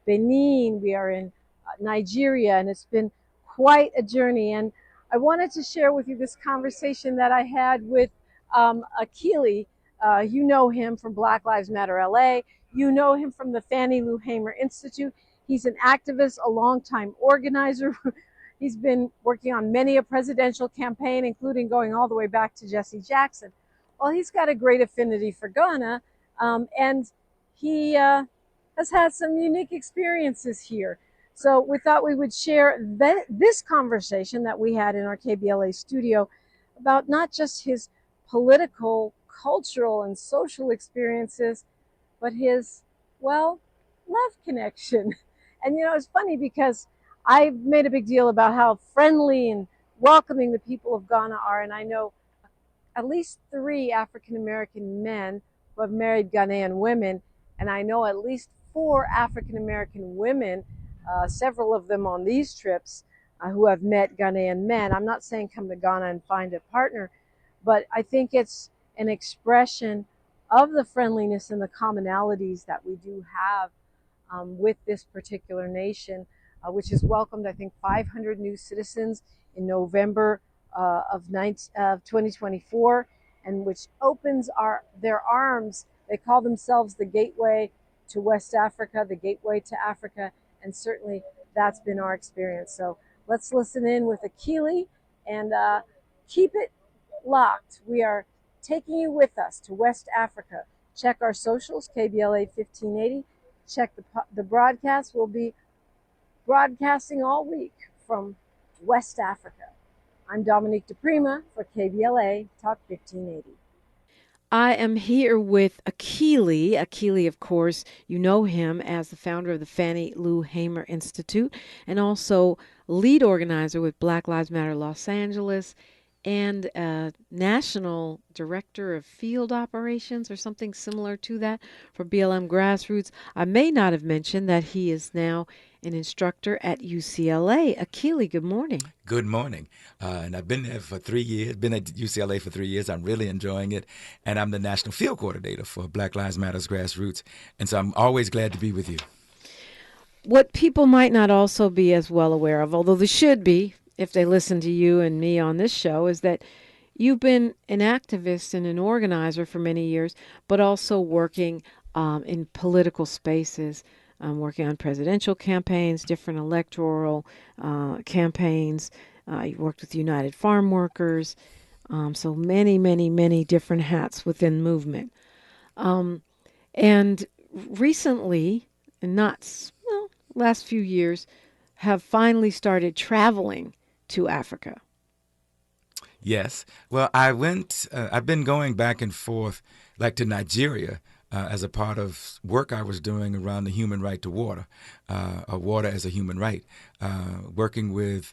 Benin, we are in Nigeria, and it's been quite a journey. And I wanted to share with you this conversation that I had with Akili. You know him from Black Lives Matter LA. You know him from the Fannie Lou Hamer Institute. He's an activist, a longtime organizer. He's been working on many a presidential campaign, including going all the way back to Jesse Jackson. Well, he's got a great affinity for Ghana, and he has had some unique experiences here. So we thought we would share this conversation that we had in our KBLA studio about not just his political, cultural, and social experiences, but his, well, love connection. And you know, it's funny because I've made a big deal about how friendly and welcoming the people of Ghana are, and I know at least 3 African American men who have married Ghanaian women, and I know at least 4 African American women, several of them on these trips, who have met Ghanaian men. I'm not saying come to Ghana and find a partner, but I think it's an expression of the friendliness and the commonalities that we do have with this particular nation, which has welcomed, I think, 500 new citizens in November of 2024, and which opens their arms. They call themselves the gateway to West Africa, the gateway to Africa, and certainly that's been our experience. So let's listen in with Akili and keep it locked. We are taking you with us to West Africa. Check our socials, KBLA 1580. Check the broadcast. We'll be broadcasting all week from West Africa. I'm Dominique DiPrima for KBLA Talk 1580. I am here with Akili. Akili, of course, you know him as the founder of the Fannie Lou Hamer Institute and also lead organizer with Black Lives Matter Los Angeles and national director of field operations or something similar to that for BLM Grassroots. I may not have mentioned that he is now an instructor at UCLA. Akili, good morning. Good morning. And I've been there for 3 years, been at UCLA for 3 years. I'm really enjoying it. And I'm the national field coordinator for Black Lives Matter Grassroots. And so I'm always glad to be with you. What people might not also be as well aware of, although they should be, if they listen to you and me on this show, is that you've been an activist and an organizer for many years, but also working in political spaces, working on presidential campaigns, different electoral campaigns. You worked with United Farm Workers, so many, many, many different hats within movement. And recently, and last few years, have finally started traveling to Africa. Yes. Well, I've been going back and forth, like to Nigeria, as a part of work I was doing around the human right to water, water as a human right, working with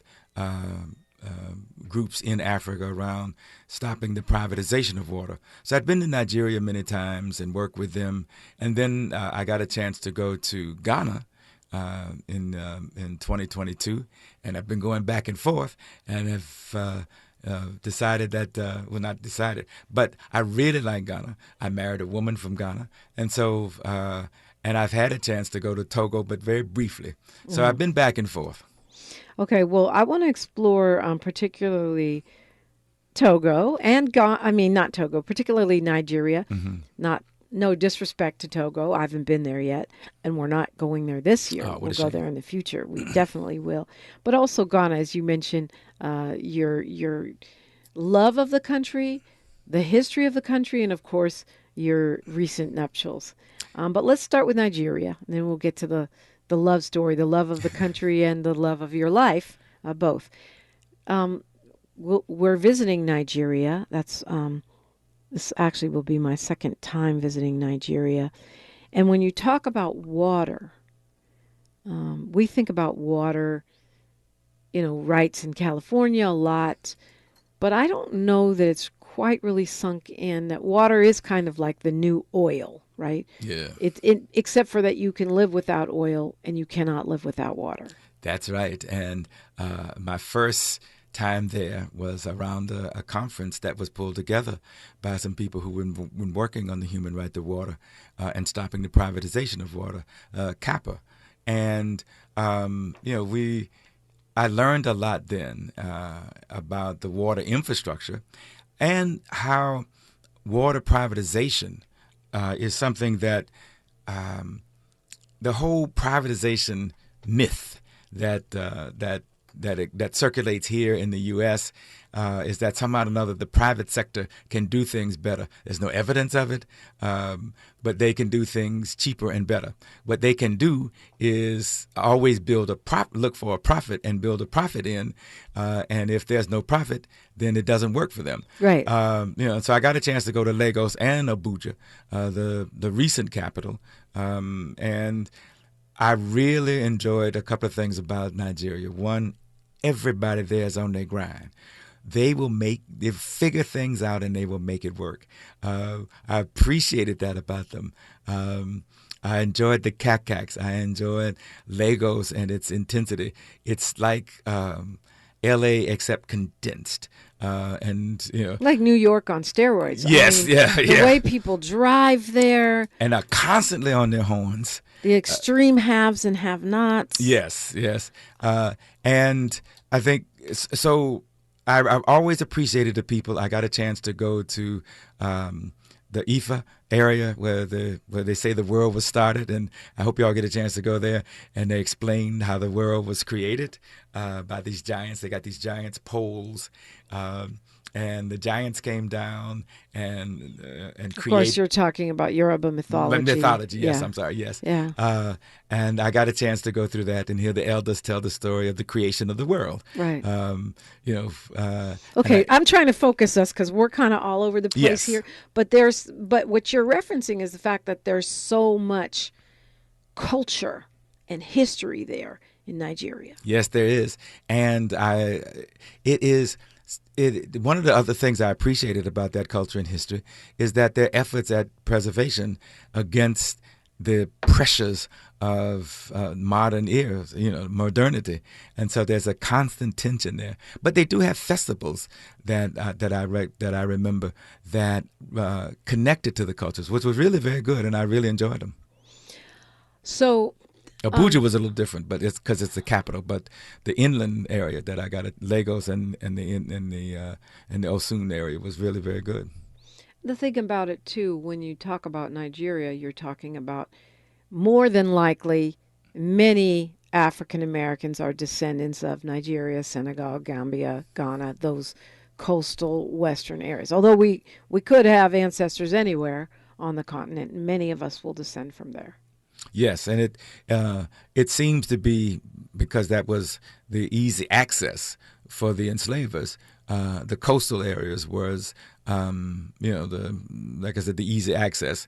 groups in Africa around stopping the privatization of water. So I'd been to Nigeria many times and worked with them. And then I got a chance to go to Ghana in 2022, and I've been going back and forth, and have decided that, not decided, but I really like Ghana. I married a woman from Ghana, and so, and I've had a chance to go to Togo, but very briefly. So I've been back and forth. Okay, well, I want to explore particularly Togo and not Togo, particularly Nigeria. No disrespect to Togo. I haven't been there yet, and we're not going there this year. We'll go there in the future. We definitely will. But also Ghana, as you mentioned, your love of the country, the history of the country, and of course, your recent nuptials. But let's start with Nigeria, and then we'll get to the love story, the love of the country and the love of your life, both. We're visiting Nigeria. This actually will be my second time visiting Nigeria. And when you talk about water, we think about water, rights in California a lot, but I don't know that it's quite really sunk in that water is kind of like the new oil, right? Yeah. Except for that you can live without oil and you cannot live without water. That's right. And my first time there was around a conference that was pulled together by some people who were working on the human right to water and stopping the privatization of water, CAPA. And I learned a lot then about the water infrastructure and how water privatization is something that the whole privatization myth that circulates here in the U.S. Is that somehow or another the private sector can do things better. There's no evidence of it, but they can do things cheaper and better. What they can do is always look for a profit and build a profit in, and if there's no profit, then it doesn't work for them. Right. So I got a chance to go to Lagos and Abuja, the recent capital, and I really enjoyed a couple of things about Nigeria. One, everybody there is on their grind. They figure things out and they will make it work. I appreciated that about them. I enjoyed the kakaks. I enjoyed Lagos and its intensity. It's like LA except condensed. Like New York on steroids. Yes, The way people drive there. And are constantly on their horns. The extreme haves and have-nots. Yes. And I think so. I've always appreciated the people. I got a chance to go to the Ifa area where they say the world was started, and I hope y'all get a chance to go there. And they explain how the world was created by these giants. They got these giants poles, and the giants came down and created. Of course, you're talking about Yoruba mythology. Mythology, yes. Yeah. I'm sorry, yes. Yeah. And I got a chance to go through that and hear the elders tell the story of the creation of the world. Right. Okay, I'm trying to focus us because we're kind of all over the place here. But what you're referencing is the fact that there's so much culture and history there in Nigeria. Yes, there is, and one of the other things I appreciated about that culture and history is that their efforts at preservation against the pressures of modern eras, modernity, and so there's a constant tension there. But they do have festivals that I remember that connected to the cultures, which was really very good, and I really enjoyed them. So. Abuja was a little different, but it's because it's the capital. But the inland area that I got at Lagos and the Osun area was really very good. The thing about it too, when you talk about Nigeria, you're talking about more than likely many African Americans are descendants of Nigeria, Senegal, Gambia, Ghana, those coastal western areas. Although we could have ancestors anywhere on the continent, many of us will descend from there. Yes, and it seems to be because that was the easy access for the enslavers. The coastal areas was, like I said, the easy access.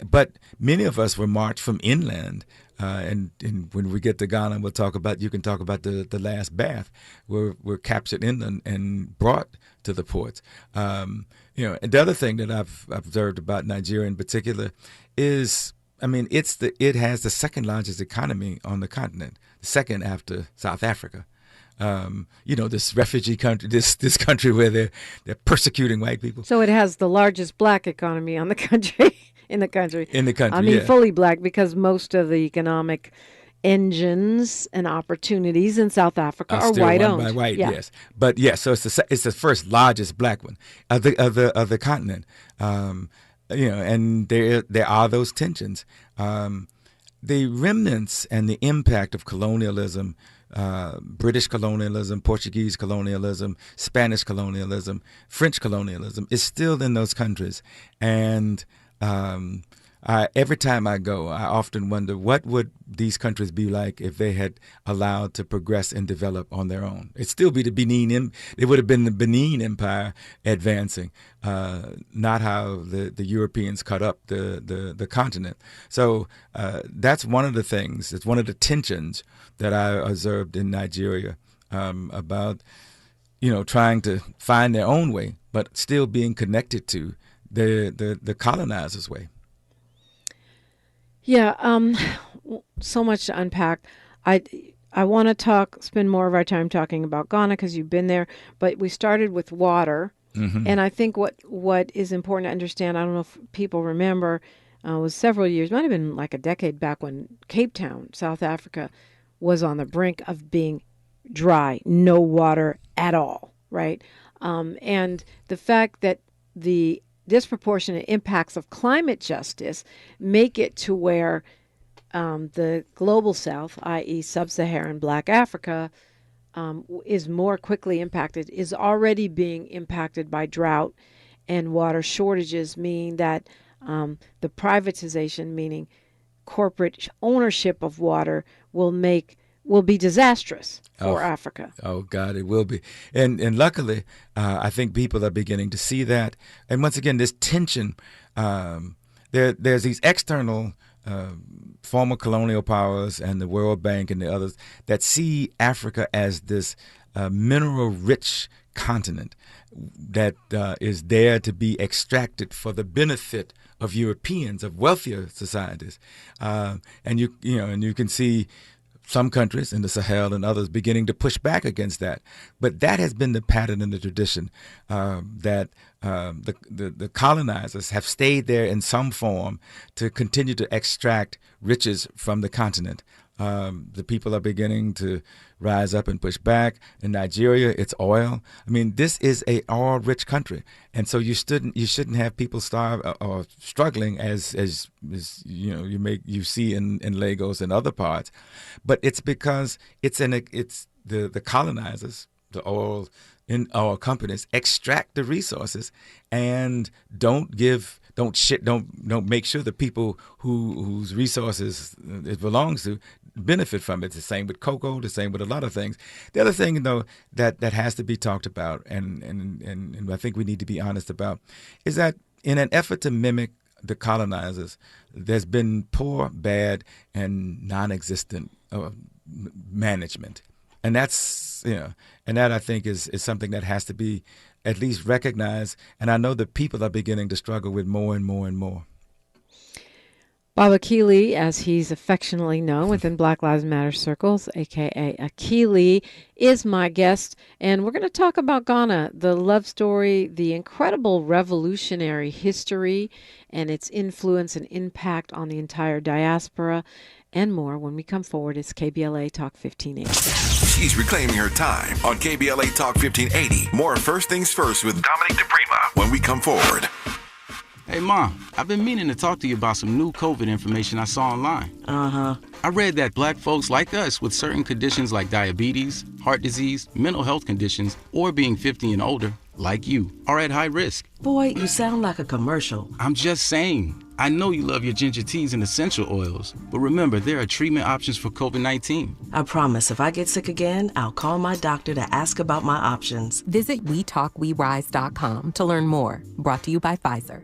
But many of us were marched from inland. And when we get to Ghana, you can talk about the last bath. We're captured inland and brought to the ports. And the other thing that I've observed about Nigeria in particular is, it has the second largest economy on the continent, second after South Africa. This refugee country, this country where they're persecuting white people. So it has the largest black economy on the country, in the country. Yeah. Fully black, because most of the economic engines and opportunities in South Africa are white owned. By white, yes. But yes, so it's the first largest black one of the continent. And there are those tensions. The remnants and the impact of colonialism, British colonialism, Portuguese colonialism, Spanish colonialism, French colonialism is still in those countries. And every time I go, I often wonder what would these countries be like if they had allowed to progress and develop on their own. It'd still be it would have been the Benin Empire advancing, not how the Europeans cut up the continent. So that's one of the things. It's one of the tensions that I observed in Nigeria about trying to find their own way, but still being connected to the colonizers' way. Yeah, so much to unpack. I want to spend more of our time talking about Ghana because you've been there, but we started with water. Mm-hmm. And I think what is important to understand, I don't know if people remember, was several years, might have been like a decade back, when Cape Town, South Africa, was on the brink of being dry, no water at all, right? And the fact that the disproportionate impacts of climate justice make it to where the global South, i.e. sub-Saharan Black Africa, is more quickly impacted, is already being impacted by drought and water shortages, meaning that the privatization, meaning corporate ownership of water, will be disastrous for Africa. Oh God, it will be. And luckily, I think people are beginning to see that. And once again, this tension, there's these external former colonial powers and the World Bank and the others that see Africa as this mineral-rich continent that is there to be extracted for the benefit of Europeans, of wealthier societies. And you can see some countries in the Sahel and others beginning to push back against that. But that has been the pattern and the tradition, that the colonizers have stayed there in some form to continue to extract riches from the continent. The people are beginning to rise up and push back. In Nigeria, it's oil. I mean, this is a oil-rich country, and so you shouldn't have people starve or struggling as you see in Lagos and other parts. But it's because it's the colonizers, the oil companies extract the resources and don't make sure the people whose resources it belongs to benefit from it. It's the same with cocoa, the same with a lot of things. The other thing, though, that has to be talked about, and I think we need to be honest about, is that in an effort to mimic the colonizers, there's been poor, bad, and non-existent management. And that's, and that I think is something that has to be at least recognized. And I know that people are beginning to struggle with more and more and more. Bob Akili, as he's affectionately known within Black Lives Matter circles, a.k.a. Akili, is my guest. And we're going to talk about Ghana, the love story, the incredible revolutionary history, and its influence and impact on the entire diaspora, and more when we come forward. It's KBLA Talk 1580. She's reclaiming her time on KBLA Talk 1580. More First Things First with Dominique DiPrima when we come forward. Hey, Mom, I've been meaning to talk to you about some new COVID information I saw online. Uh-huh. I read that black folks like us with certain conditions like diabetes, heart disease, mental health conditions, or being 50 and older, like you, are at high risk. Boy, you sound like a commercial. I'm just saying. I know you love your ginger teas and essential oils, but remember, there are treatment options for COVID-19. I promise if I get sick again, I'll call my doctor to ask about my options. Visit WeTalkWeRise.com to learn more. Brought to you by Pfizer.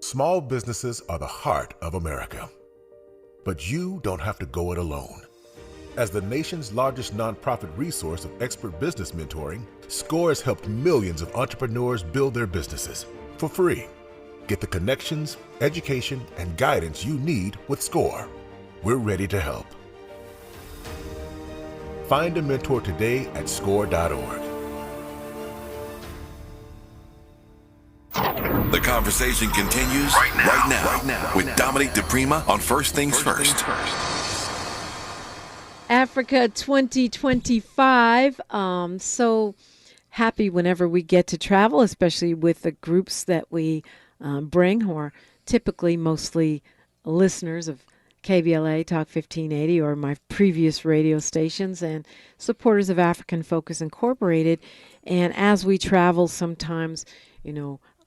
Small businesses are the heart of America. But you don't have to go it alone. As the nation's largest nonprofit resource of expert business mentoring, SCORE has helped millions of entrepreneurs build their businesses for free. Get the connections, education, and guidance you need with SCORE. We're ready to help. Find a mentor today at score.org. The conversation continues right now with Dominique DiPrima on First Things First. Africa 2025. So happy whenever we get to travel, especially with the groups that we bring, who are typically mostly listeners of KBLA Talk 1580 or my previous radio stations, and supporters of African Focus Incorporated. And as we travel, sometimes,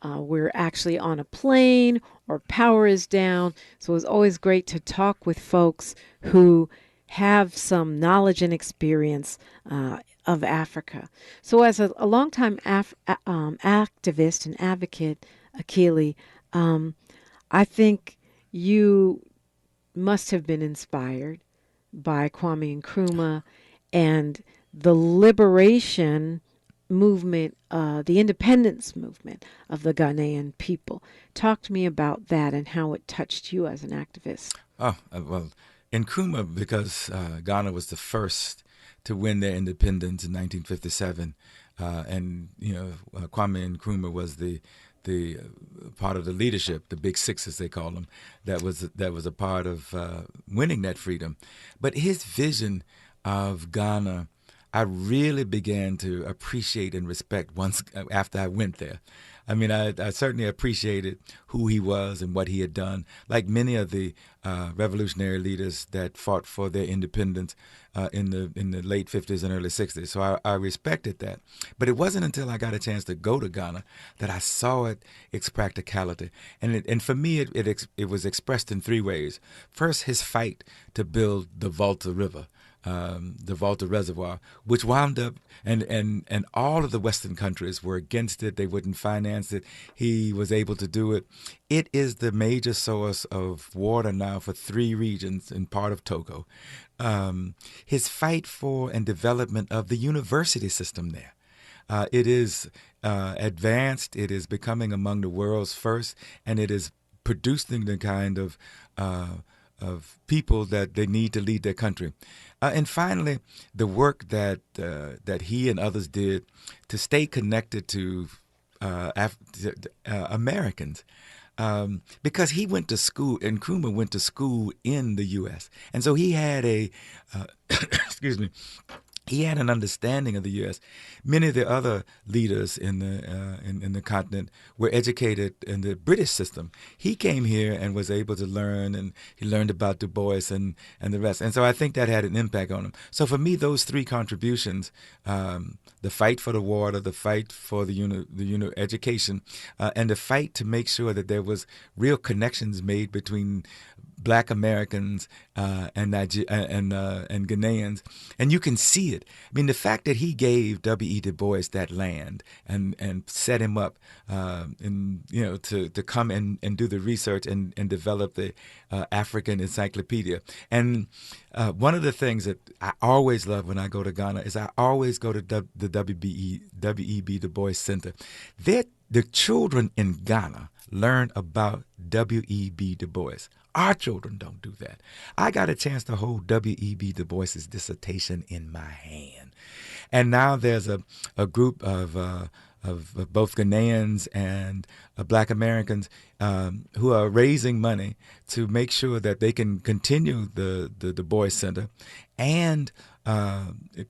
we're actually on a plane or power is down. So it's always great to talk with folks who have some knowledge and experience of Africa. So as a longtime activist and advocate, Akili, I think you must have been inspired by Kwame Nkrumah and the liberation movement, the independence movement of the Ghanaian people. Talk to me about that and how it touched you as an activist. Well, Nkrumah, because Ghana was the first to win their independence in 1957, and Kwame Nkrumah was the the part of the leadership, the Big Six as they call them, that was a part of winning that freedom. But his vision of Ghana, I really began to appreciate and respect once after I went there. I mean, I certainly appreciated who he was and what he had done, like many of the revolutionary leaders that fought for their independence in the late 50s and early 60s. So I respected that. But it wasn't until I got a chance to go to Ghana that I saw its practicality. And for me, it was expressed in three ways. First, his fight to build the Volta River. The Volta Reservoir, which wound up, and all of the Western countries were against it. They wouldn't finance it. He was able to do it. It is the major source of water now for 3 regions in part of Togo. His fight for and development of the university system there. It is advanced. It is becoming among the world's first, and it is producing the kind of people that they need to lead their country. And finally, the work that he and others did to stay connected to Americans. Because he went to school, and Nkrumah went to school in the U.S. And so he had excuse me, he had an understanding of the U.S. Many of the other leaders in the continent were educated in the British system. He came here and was able to learn, and he learned about Du Bois and the rest. And so I think that had an impact on him. So for me, those 3 contributions, the fight for the water, the fight for the education, and the fight to make sure that there was real connections made between Black Americans and Ghanaians, and you can see it. I mean, the fact that he gave W.E. Du Bois that land and set him up, to come and do the research and develop the African Encyclopedia. And one of the things that I always love when I go to Ghana is I always go to the W.E.B. Du Bois Center. The children in Ghana learn about W.E.B. Du Bois. Our children don't do that. I got a chance to hold W.E.B. Du Bois's dissertation in my hand. And now there's a group of both Ghanaians and Black Americans who are raising money to make sure that they can continue the Du Bois Center and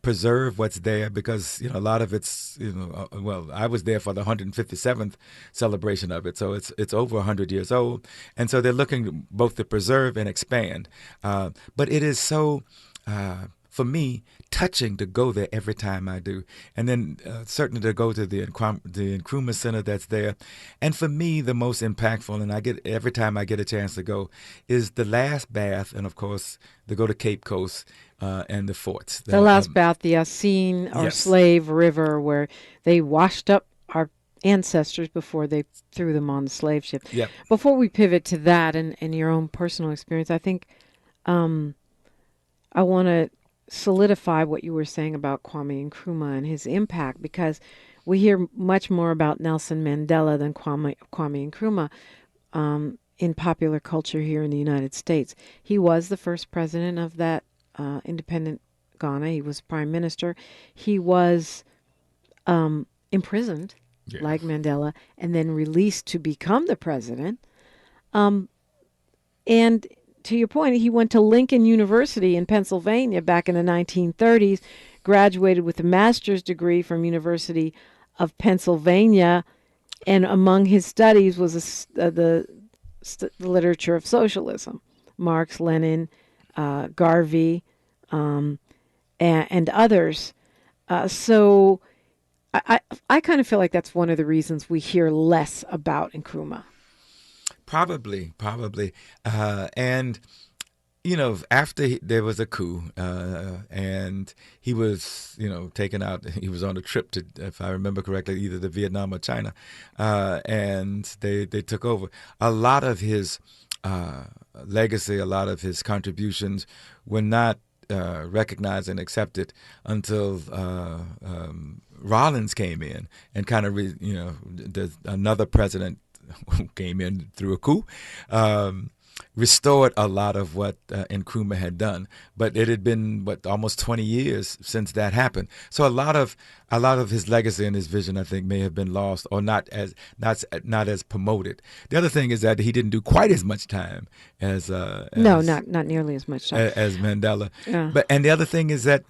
preserve what's there, because a lot of it's I was there for the 157th celebration of it, so it's over 100 years old, and so they're looking both to preserve and expand. But it is so for me touching to go there every time I do, and then certainly to go to the Nkrumah Center that's there. And for me, the most impactful, and every time I get a chance to go, is the last bath, and of course to go to Cape Coast. And the forts. The last bath, the Asin or Slave River, where they washed up our ancestors before they threw them on the slave ship. Yep. Before we pivot to that and your own personal experience, I think I want to solidify what you were saying about Kwame Nkrumah and his impact, because we hear much more about Nelson Mandela than Kwame Nkrumah in popular culture here in the United States. He was the first president of that independent Ghana. He was prime minister. He was imprisoned, like Mandela, and then released to become the president. And to your point, he went to Lincoln University in Pennsylvania back in the 1930s, graduated with a master's degree from University of Pennsylvania, and among his studies was the literature of socialism, Marx, Lenin, Garvey, and others. So I kind of feel like that's one of the reasons we hear less about Nkrumah. Probably. And, after there was a coup and he was, taken out, he was on a trip to, if I remember correctly, either to Vietnam or China, and they took over. A lot of his legacy, a lot of his contributions were not recognized and accepted until Rollins came in and kind of, another president who came in through a coup. restored a lot of what Nkrumah had done, but it had been almost 20 years since that happened. So a lot of his legacy and his vision, I think, may have been lost or not as promoted. The other thing is that he didn't do quite as much time as not nearly as much time as Mandela. Yeah. And the other thing is that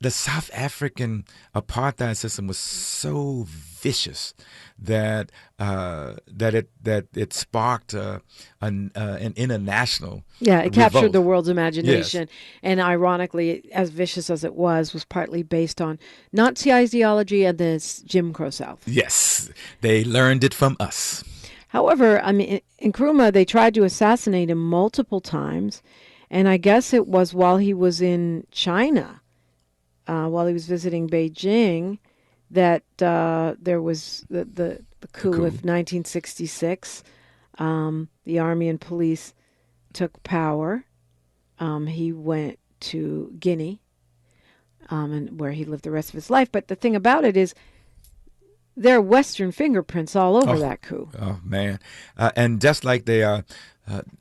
the South African apartheid system was so vicious that it sparked an international it captured revolt. the world's imagination. Yes. And ironically, as vicious as it was partly based on Nazi ideology and this Jim Crow South. Yes, they learned it from us. However, I mean, Nkrumah, they tried to assassinate him multiple times, and I guess it was while he was in China, while he was visiting Beijing, that there was the coup of 1966. The army and police took power. He went to Guinea, and where he lived the rest of his life. But the thing about it is, there are Western fingerprints all over that coup. Oh, man. And just like they are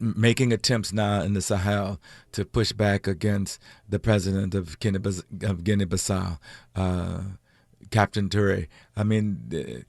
making attempts now in the Sahel to push back against the president of Guinea-Bissau, Captain Touré. I mean,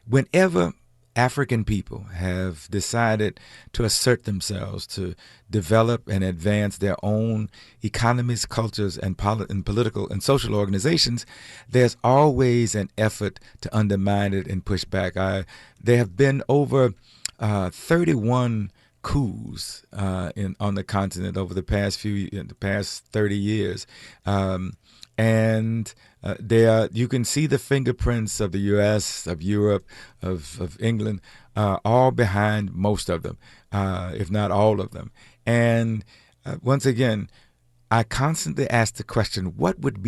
whenever African people have decided to assert themselves, to develop and advance their own economies, cultures, and political and social organizations, there's always an effort to undermine it and push back. There have been over 31 coups on the continent over the past 30 years. And you can see the fingerprints of the U.S., of Europe, of England, all behind most of them, if not all of them. And once again, I constantly ask the question: what would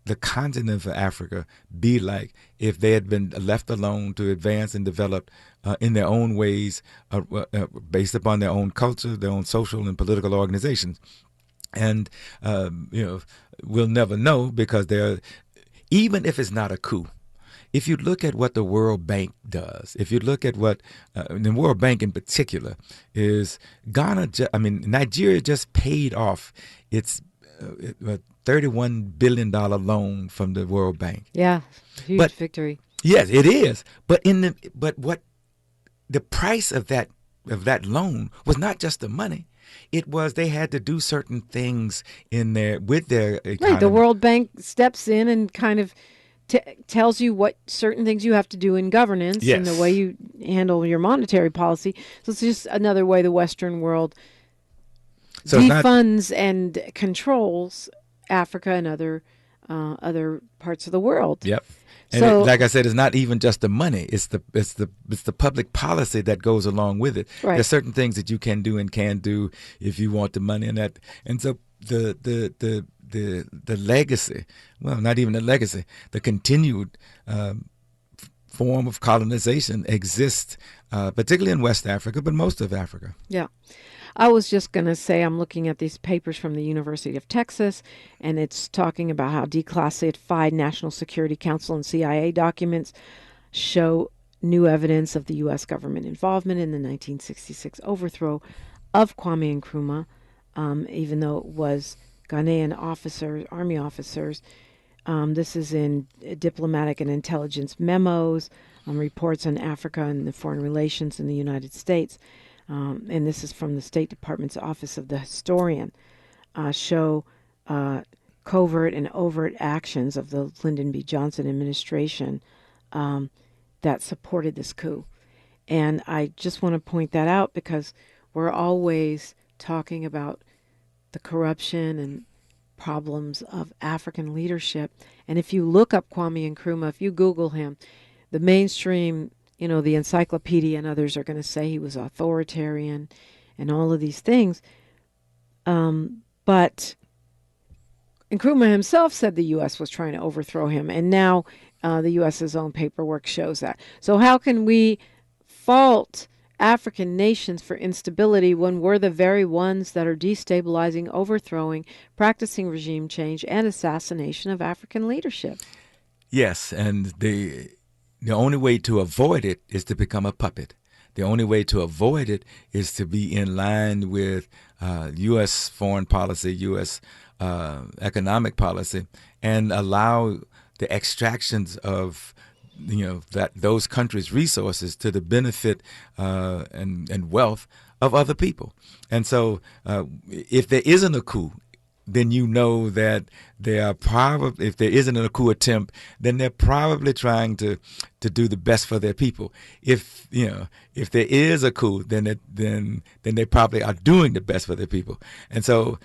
the continent of Africa be like if they had been left alone to advance and develop in their own ways, based upon their own culture, their own social and political organizations? And we'll never know, because even if it's not a coup, if you look at what the World Bank does, if you look at what the World Bank in particular is, Nigeria just paid off its $31 billion loan from the World Bank. Yeah, huge victory. Yes, it is. But what the price of that loan was not just the money. It was they had to do certain things with their economy. Right, the World Bank steps in and kind of tells you what certain things you have to do in governance and the way you handle your monetary policy. So it's just another way the Western world defunds and controls Africa and other parts of the world. Yep. And like I said, it's not even just the money; it's the public policy that goes along with it. Right. There's certain things that you can do and can't do if you want the money, and so the legacy, well, not even the legacy, the continued form of colonization exists, particularly in West Africa, but most of Africa. Yeah. I was just going to say, I'm looking at these papers from the University of Texas, and it's talking about how declassified National Security Council and CIA documents show new evidence of the U.S. government involvement in the 1966 overthrow of Kwame Nkrumah, even though it was Ghanaian officers, army officers. This is in diplomatic and intelligence memos, reports on Africa and the foreign relations in the United States. And this is from the State Department's Office of the Historian, show covert and overt actions of the Lyndon B. Johnson administration that supported this coup. And I just want to point that out because we're always talking about the corruption and problems of African leadership. And if you look up Kwame Nkrumah, if you Google him, the mainstream, the encyclopedia and others are going to say he was authoritarian and all of these things. But Nkrumah himself said the U.S. was trying to overthrow him, and now the U.S.'s own paperwork shows that. So how can we fault African nations for instability when we're the very ones that are destabilizing, overthrowing, practicing regime change, and assassination of African leadership? Yes, and the only way to avoid it is to become a puppet. the only way to avoid it is to be in line with U.S. foreign policy, U.S. Economic policy, and allow the extractions of those countries' resources to the benefit and wealth of other people. And so if there isn't a coup, then you know that they are probably, if there isn't a coup attempt, then they're probably trying to do the best for their people. If there is a coup, then they probably are doing the best for their people. And so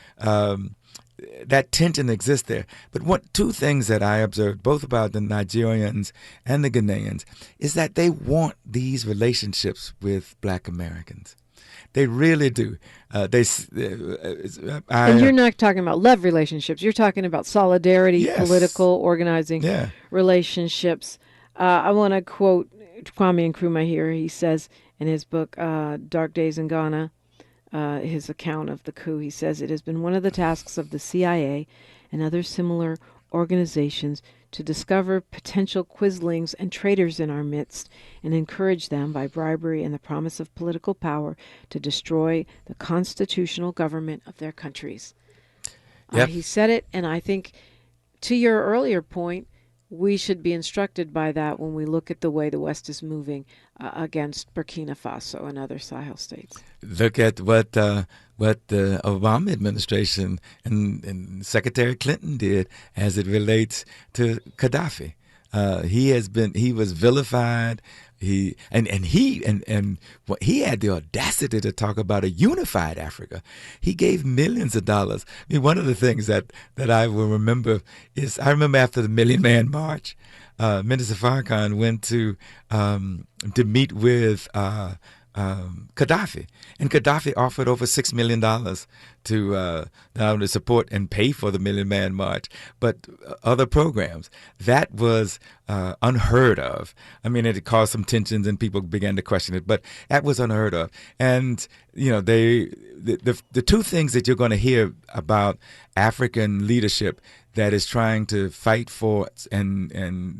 that tension exists there. But two things that I observed, both about the Nigerians and the Ghanaians, is that they want these relationships with Black Americans. They really do. And you're not talking about love relationships. You're talking about solidarity, yes. Political organizing relationships. I want to quote Kwame Nkrumah here. He says in his book, Dark Days in Ghana, his account of the coup, he says, "It has been one of the tasks of the CIA and other similar organizations to discover potential quislings and traitors in our midst and encourage them by bribery and the promise of political power to destroy the constitutional government of their countries." Yep. He said it, and I think to your earlier point, we should be instructed by that when we look at the way the West is moving against Burkina Faso and other Sahel states. Look at what the Obama administration and Secretary Clinton did as it relates to Gaddafi. He was vilified. He had the audacity to talk about a unified Africa. He gave millions of dollars. I mean, one of the things that I will remember is I remember after the Million Man March, Minister Farrakhan went to meet with Gaddafi, and Gaddafi offered over $6 million to not only support and pay for the Million Man March, but other programs. That was unheard of. I mean, it caused some tensions and people began to question it, but that was unheard of. And the two things that you're going to hear about African leadership that is trying to fight for and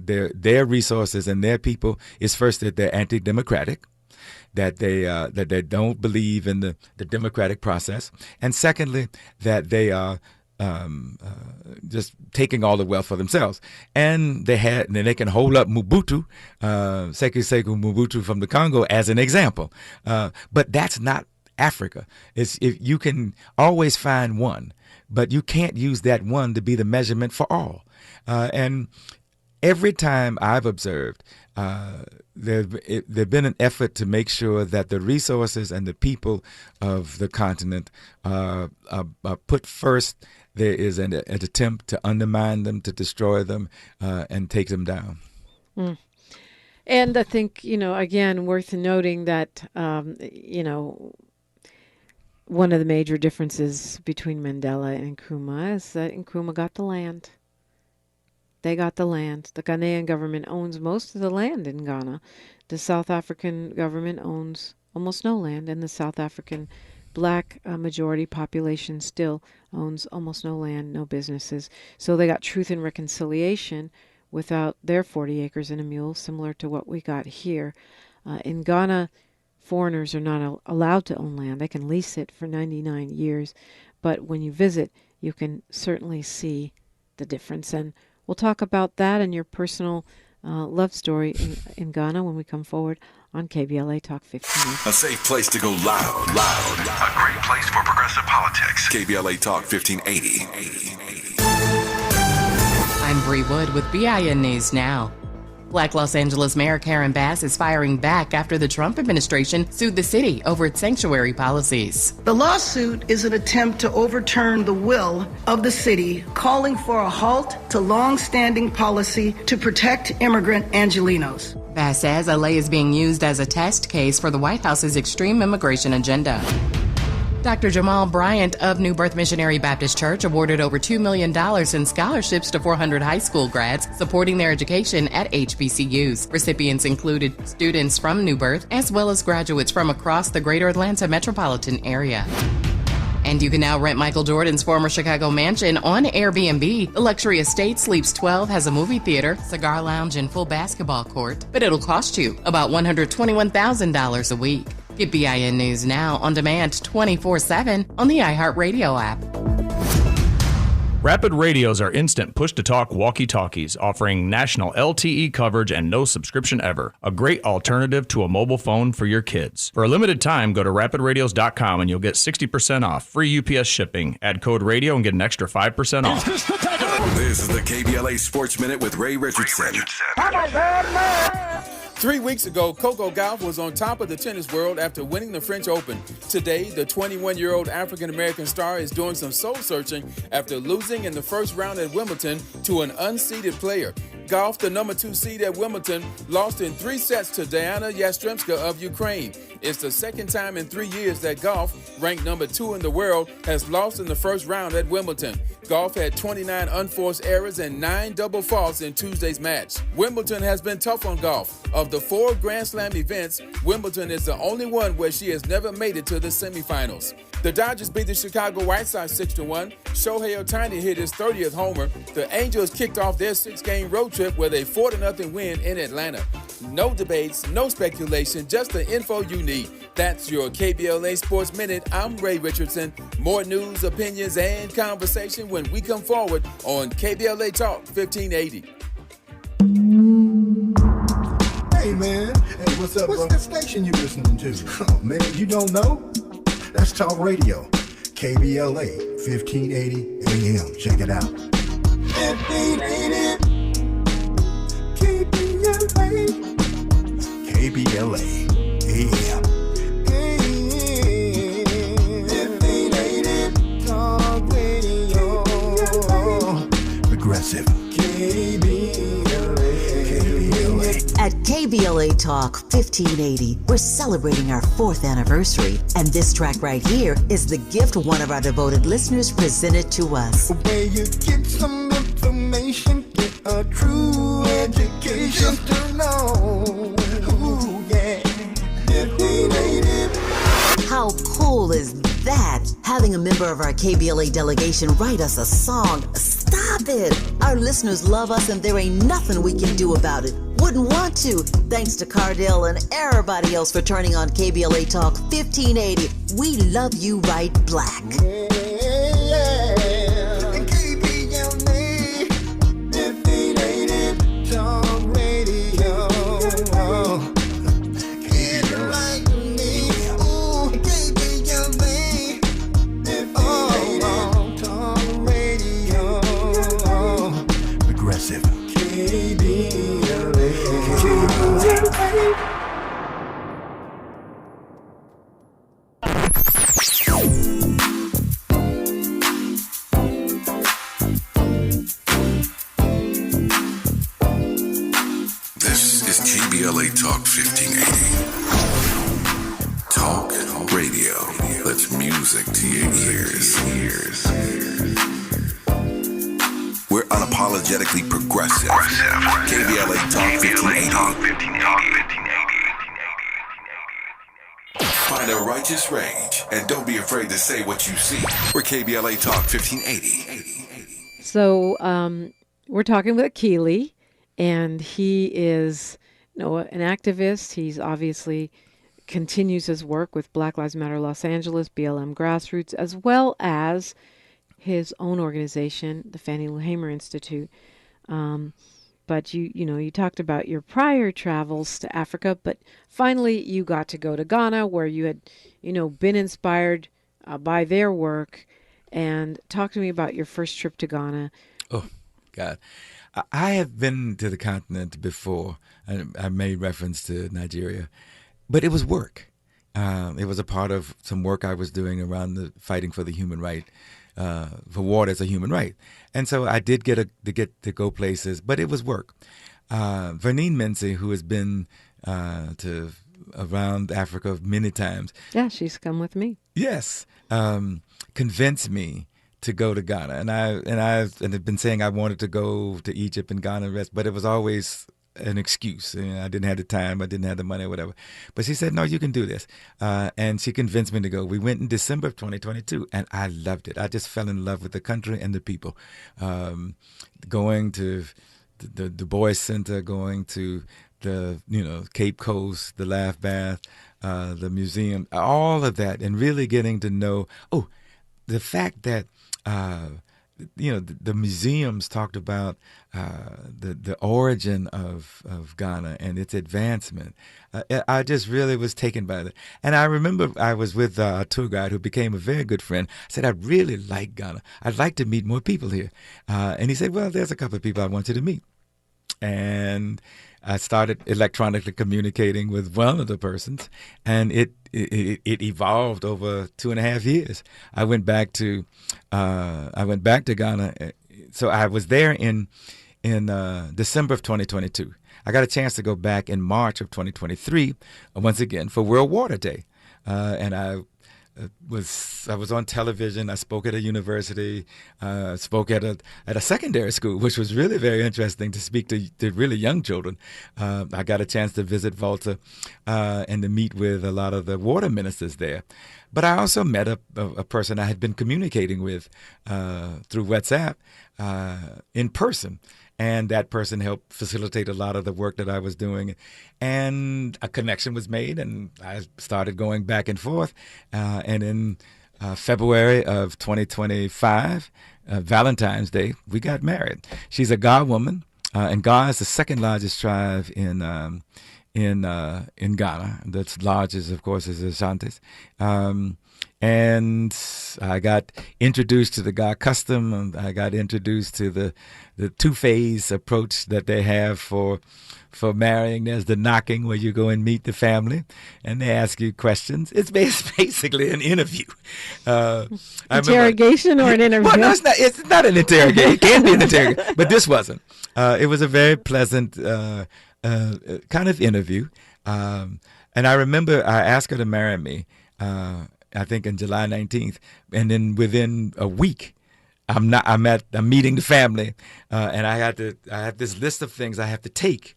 their resources and their people is first that they're anti-democratic, that they don't believe in the democratic process, and secondly that they are just taking all the wealth for themselves. And they can hold up Mobutu, Sekou Mobutu from the Congo as an example, but that's not Africa. If you can always find one, but you can't use that one to be the measurement for all. And every time I've observed, there's been an effort to make sure that the resources and the people of the continent are put first. There is an attempt to undermine them, to destroy them, and take them down. Mm. And I think, again, worth noting that, one of the major differences between Mandela and Nkrumah is that Nkrumah got the land. They got the land. The Ghanaian government owns most of the land in Ghana. The South African government owns almost no land, and the South African Black majority population still owns almost no land, no businesses. So they got truth and reconciliation without their 40 acres and a mule, similar to what we got here. In Ghana, foreigners are not allowed to own land. They can lease it for 99 years. But when you visit, you can certainly see the difference. And we'll talk about that and your personal love story in Ghana when we come forward on KBLA Talk 1580. A safe place to go loud. A great place for progressive politics. KBLA Talk 1580. I'm Bree Wood with BIN News Now. Black Los Angeles Mayor Karen Bass is firing back after the Trump administration sued the city over its sanctuary policies. The lawsuit is an attempt to overturn the will of the city, calling for a halt to long-standing policy to protect immigrant Angelenos. Bass says LA is being used as a test case for the White House's extreme immigration agenda. Dr. Jamal Bryant of New Birth Missionary Baptist Church awarded over $2 million in scholarships to 400 high school grads supporting their education at HBCUs. Recipients included students from New Birth as well as graduates from across the greater Atlanta metropolitan area. And you can now rent Michael Jordan's former Chicago mansion on Airbnb. The luxury estate sleeps 12, has a movie theater, cigar lounge, and full basketball court. But it'll cost you about $121,000 a week. Get BIN News Now on demand 24/7 on the iHeartRadio app. Rapid radios are instant push-to-talk walkie-talkies offering national LTE coverage and no subscription ever. A great alternative to a mobile phone for your kids. For a limited time, go to rapidradios.com and you'll get 60% off, free UPS shipping. Add code radio and get an extra 5% off. This is the KBLA Sports Minute with Ray Richardson. 3 weeks ago, Coco Gauff was on top of the tennis world after winning the French Open. Today, the 21-year-old African-American star is doing some soul-searching after losing in the first round at Wimbledon to an unseeded player. Gauff, the number 2 seed at Wimbledon, lost in 3 sets to Diana Yastremska of Ukraine. It's the second time in 3 years that Gauff, ranked number 2 in the world, has lost in the first round at Wimbledon. Gauff had 29 unforced errors and 9 double faults in Tuesday's match. Wimbledon has been tough on Gauff. Of the 4 Grand Slam events, Wimbledon is the only one where she has never made it to the semifinals. The Dodgers beat the Chicago White Sox 6-1. Shohei Ohtani hit his 30th homer. The Angels kicked off their 6-game road trip with a 4-0 win in Atlanta. No debates, no speculation, just the info you need. That's your KBLA Sports Minute. I'm Ray Richardson. More news, opinions, and conversation when we come forward on KBLA Talk 1580. Hey, man. Hey, what's up, What's that station you listening to? Oh, man, you don't know? That's Talk Radio. KBLA 1580 AM. Check it out. 1580 KBLA. KBLA AM. 1580 Talk Radio. Progressive. At KBLA Talk 1580, we're celebrating our 4th anniversary, and this track right here is the gift one of our devoted listeners presented to us. Where you get some information, get a true education, just to know. Ooh, yeah. 1580. How cool is that? Having a member of our KBLA delegation write us a song. Stop it! Our listeners love us and there ain't nothing we can do about it. Wouldn't want to. Thanks to Cardell and everybody else for turning on KBLA Talk 1580. We love you right black. KBLA 1580 Talk Radio. Get it like me. Ooh, KBLA 1580 Talk Radio. Progressive. KBLA. This is KBLA Talk 1580. Talk Radio. That's music to your ears. We're unapologetically progressive. KBLA Talk 1580. Find a righteous rage and don't be afraid to say what you see. We're KBLA Talk 1580. So we're talking with Akili, and he is an activist. He's obviously continues his work with Black Lives Matter Los Angeles, BLM Grassroots, as well as his own organization, the Fannie Lou Hamer Institute. But you talked about your prior travels to Africa, but finally you got to go to Ghana, where you had, been inspired by their work. And talk to me about your first trip to Ghana. Oh, God. I have been to the continent before. I made reference to Nigeria, but it was work. It was a part of some work I was doing around the fighting for the human right. For water as a human right. And so I did get to go places, but it was work. Vernine Mency, who has been to around Africa many times. Yeah, she's come with me. Yes. Convinced me to go to Ghana. And I've been saying I wanted to go to Egypt and Ghana and rest, but it was always an excuse. I didn't have the time, I didn't have the money or whatever. But she said, no, you can do this. And she convinced me to go. We went in December of 2022, and I loved it. I just fell in love with the country and the people. Going to the Du Bois Center, going to the Cape Coast, the Laugh Bath, the museum, all of that, and really getting to know the fact that the museums talked about the origin of Ghana and its advancement. I just really was taken by that. And I remember I was with a tour guide who became a very good friend. I said, I really like Ghana. I'd like to meet more people here. And he said, well, there's a couple of people I want you to meet. And I started electronically communicating with one of the persons, and it evolved over 2.5 years. I went back to Ghana. So I was there in December of 2022. I got a chance to go back in March of 2023 once again for World Water Day, and I was on television. I spoke at a university, spoke at a secondary school, which was really very interesting to speak to really young children. I got a chance to visit Volta and to meet with a lot of the water ministers there. But I also met a person I had been communicating with through WhatsApp in person. And that person helped facilitate a lot of the work that I was doing. And a connection was made, and I started going back and forth. And in February of 2025, Valentine's Day, we got married. She's a Ga woman, and Ga is the second largest tribe in Ghana. That's largest, of course, is the Ashantis. And I got introduced to the Ga custom. I got introduced to the two-phase approach that they have for marrying. There's the knocking, where you go and meet the family, and they ask you questions. It's basically an interview. Interrogation or an interview? Well, no, it's not an interrogation. It can be an interrogation, but this wasn't. It was a very pleasant kind of interview. And I remember I asked her to marry me, I think on July 19th, and then within a week, I'm meeting the family, and I have this list of things I have to take.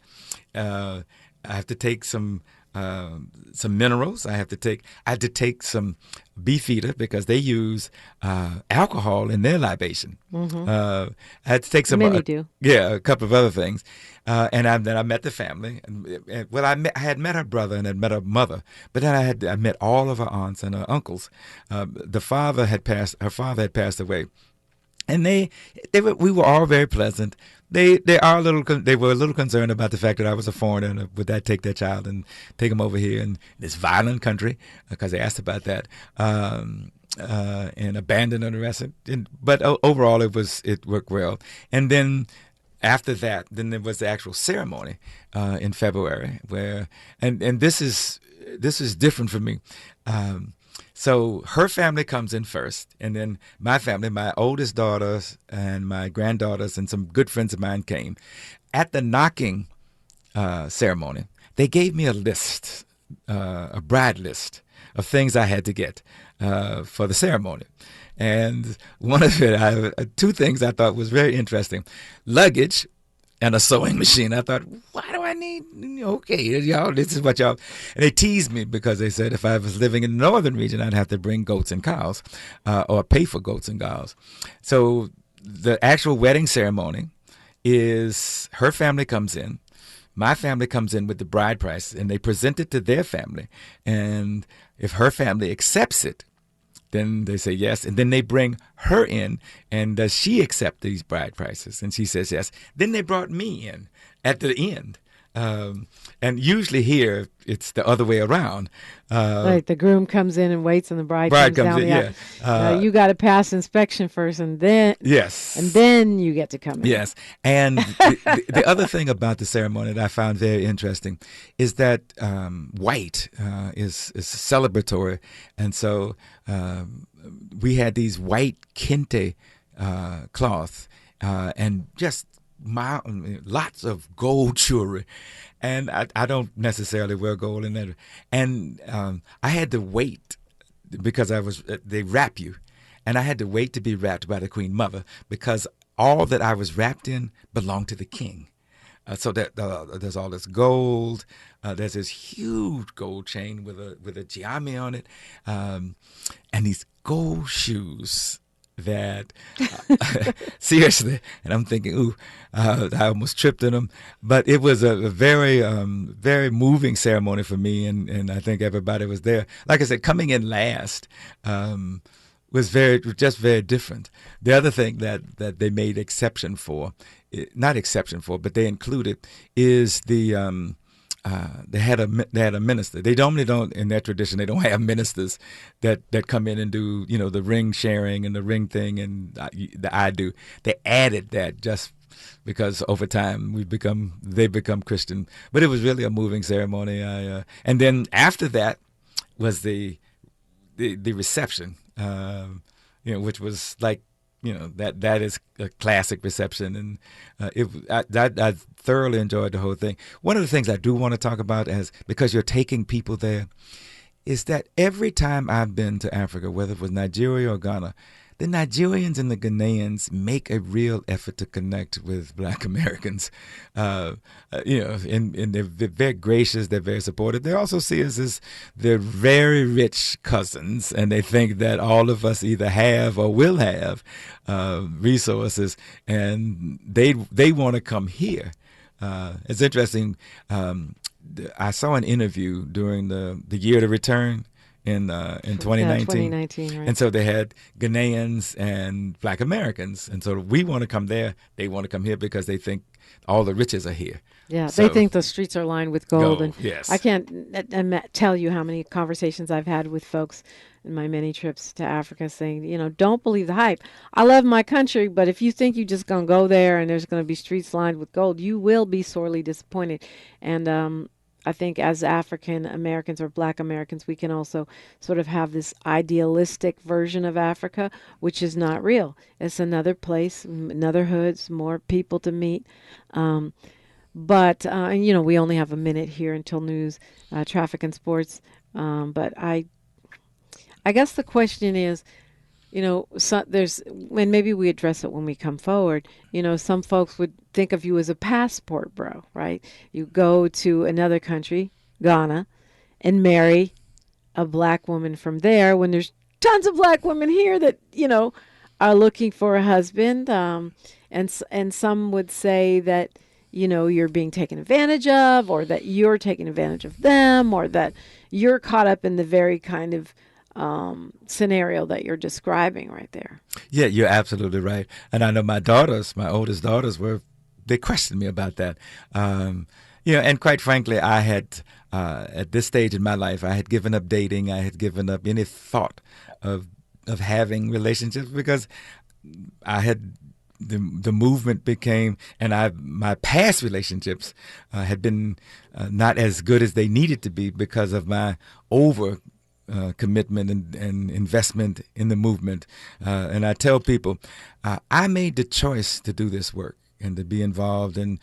I have to take some minerals. I had to take some beefeater because they use alcohol in their libation. Mm-hmm. I had to take some. Many do. Yeah, a couple of other things, and then I met the family. Well, I had met her brother and had met her mother, but then I met all of her aunts and her uncles. Her father had passed away. And we were all very pleasant. They were a little concerned about the fact that I was a foreigner, and would that take their child and take them over here in this violent country, because they asked about that, and abandon the rest. But overall, it worked well. And then after that, then there was the actual ceremony in February, where and this is different for me. So her family comes in first, and then my family, my oldest daughters and my granddaughters and some good friends of mine came. At the knocking ceremony, they gave me a list, a bride list of things I had to get for the ceremony. And one of it, two things I thought was very interesting: luggage and a sewing machine. I thought, why do I need, okay, y'all, this is what y'all, and they teased me because they said if I was living in the northern region, I'd have to bring goats and cows, or pay for goats and cows. So the actual wedding ceremony is her family comes in, my family comes in with the bride price, and they present it to their family. And if her family accepts it, then they say yes, and then they bring her in, and does she accept these bride prices? And she says yes. Then they brought me in at the end. And usually here, it's the other way around. Right, the groom comes in and waits, and the bride comes down the aisle. You got to pass inspection first, and then and then you get to come in. Yes, and the other thing about the ceremony that I found very interesting is that white is celebratory, and so we had these white kente cloth and just lots of gold jewelry, and I don't necessarily wear gold in that. And I had to wait because they wrap you, and I had to wait to be wrapped by the Queen Mother because all that I was wrapped in belonged to the king. So that there's all this gold. There's this huge gold chain with a giami on it, and these gold shoes that seriously. And I'm thinking, ooh, I almost tripped in them. But it was a very very moving ceremony for me, and I think everybody was there. Like I said, coming in last. Was very different. The other thing that they made exception for, not exception for, but they included is they had a minister. They normally don't, in their tradition, they don't have ministers that come in and do the ring sharing and the ring thing and I do. They added that just because over time they become Christian. But it was really a moving ceremony. And then after that was the reception. Which was like, that is a classic reception, and I thoroughly enjoyed the whole thing. One of the things I do want to talk about, because you're taking people there, is that every time I've been to Africa, whether it was Nigeria or Ghana, the Nigerians and the Ghanaians make a real effort to connect with Black Americans. And they're very gracious, they're very supportive. They also see us as they're very rich cousins, and they think that all of us either have or will have resources, and they want to come here. It's interesting. I saw an interview during the year to return in 2019. Yeah, 2019, right. And so they had Ghanaians and Black Americans. And so we want to come there. They want to come here because they think all the riches are here. Yeah, so, they think the streets are lined with gold. And yes. I can't tell you how many conversations I've had with folks in my many trips to Africa saying, don't believe the hype. I love my country, but if you think you're just going to go there and there's going to be streets lined with gold, you will be sorely disappointed. And I think as African Americans or Black Americans, we can also sort of have this idealistic version of Africa, which is not real. It's another place, another hoods, more people to meet. But we only have a minute here until news, traffic and sports. But I guess the question is, and maybe we address it when we come forward. Some folks would think of you as a passport bro, right? You go to another country, Ghana, and marry a Black woman from there when there's tons of Black women here that, are looking for a husband. And some would say that, you're being taken advantage of, or that you're taking advantage of them, or that you're caught up in the very kind of scenario that you're describing right there. Yeah, you're absolutely right. And I know my oldest daughters they questioned me about that. And quite frankly, I had, at this stage in my life, I had given up dating. I had given up any thought of having relationships because I had, the movement became, and my past relationships had been not as good as they needed to be because of my commitment and investment in the movement. And I tell people, I made the choice to do this work and to be involved in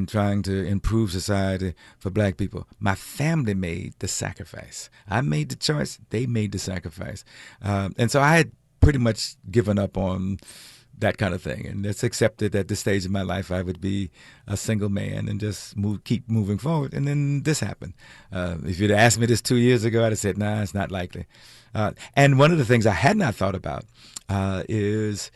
trying to improve society for Black people. My family made the sacrifice. I made the choice. They made the sacrifice. And so I had pretty much given up on that kind of thing. And it's accepted at this stage of my life I would be a single man and just keep moving forward. And then this happened. If you'd asked me this 2 years ago, I'd have said, nah, it's not likely. And one of the things I had not thought about is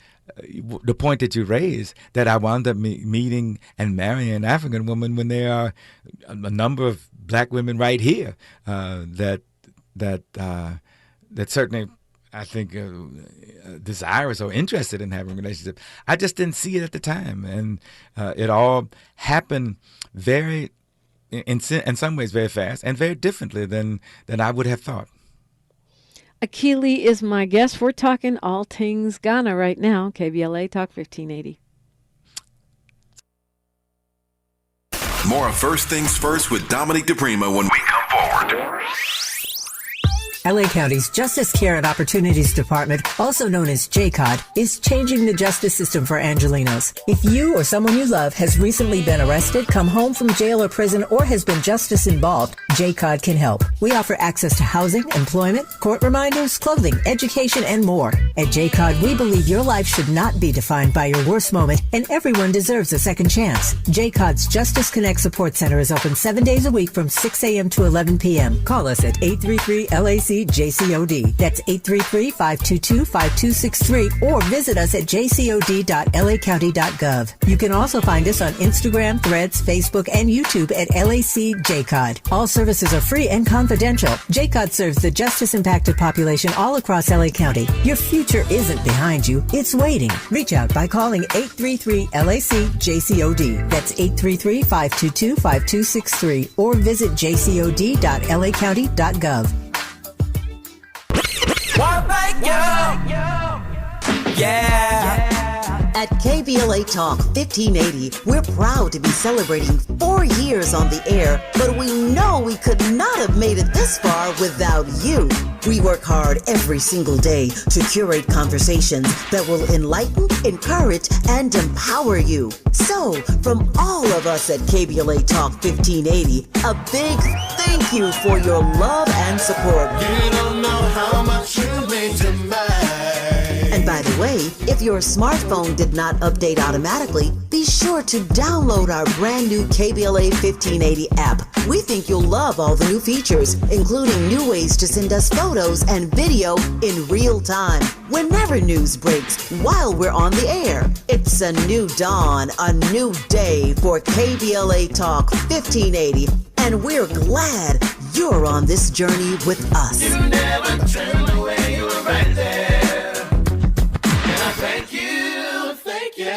the point that you raised, that I wound up meeting and marrying an African woman when there are a number of Black women right here that certainly I think desirous or interested in having a relationship. I just didn't see it at the time, and it all happened very, in some ways, very fast and very differently than I would have thought. Akili is my guest. We're talking all things Ghana right now. KBLA Talk 1580. More of First Things First with Dominique DiPrima when we come forward. LA County's Justice Care and Opportunities Department, also known as JCOD, is changing the justice system for Angelenos. If you or someone you love has recently been arrested, come home from jail or prison, or has been justice involved, JCOD can help. We offer access to housing, employment, court reminders, clothing, education, and more. At JCOD, we believe your life should not be defined by your worst moment, and everyone deserves a second chance. JCOD's Justice Connect Support Center is open 7 days a week from 6 a.m. to 11 p.m. Call us at 833-LAC-JCOD. That's 833-522-5263, or visit us at jcod.lacounty.gov. You can also find us on Instagram, Threads, Facebook, and YouTube at LAC JCOD. All services are free and confidential. JCOD serves the justice-impacted population all across LA County. Your future isn't behind you, it's waiting. Reach out by calling 833-LAC-JCOD. That's 833-522-5263, or visit jcod.lacounty.gov. At KBLA Talk 1580, we're proud to be celebrating 4 years on the air, but we know we could not have made it this far without you. We work hard every single day to curate conversations that will enlighten, encourage, and empower you. So, from all of us at KBLA Talk 1580, a big thank you for your love and support. You don't know how much you mean to me. And by the way, if your smartphone did not update automatically, be sure to download our brand new KBLA 1580 app. We think you'll love all the new features, including new ways to send us photos and video in real time, whenever news breaks, while we're on the air. It's a new dawn, a new day for KBLA Talk 1580, and we're glad you're on this journey with us. You never turned away, you were right there. Thank you, thank you.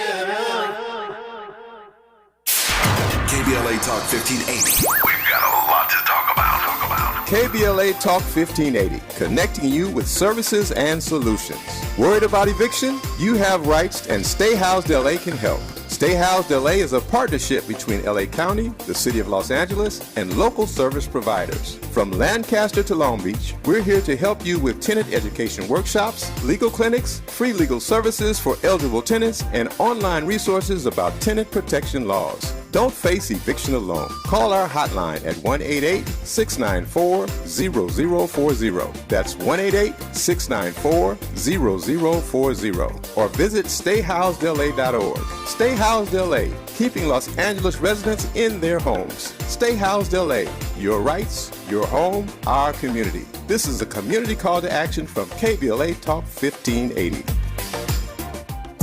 KBLA Talk 1580. We've got a lot to talk about. KBLA Talk 1580, connecting you with services and solutions. Worried about eviction? You have rights, and Stay Housed LA can help. Stay Housed LA is a partnership between LA County, the City of Los Angeles, and local service providers. From Lancaster to Long Beach, we're here to help you with tenant education workshops, legal clinics, free legal services for eligible tenants, and online resources about tenant protection laws. Don't face eviction alone. Call our hotline at 1-888-694-0040. That's 1-888-694-0040. Or visit stayhousedla.org. Stay Housed LA, keeping Los Angeles residents in their homes. Stay Housed LA, your rights, your home, our community. This is a community call to action from KBLA Talk 1580.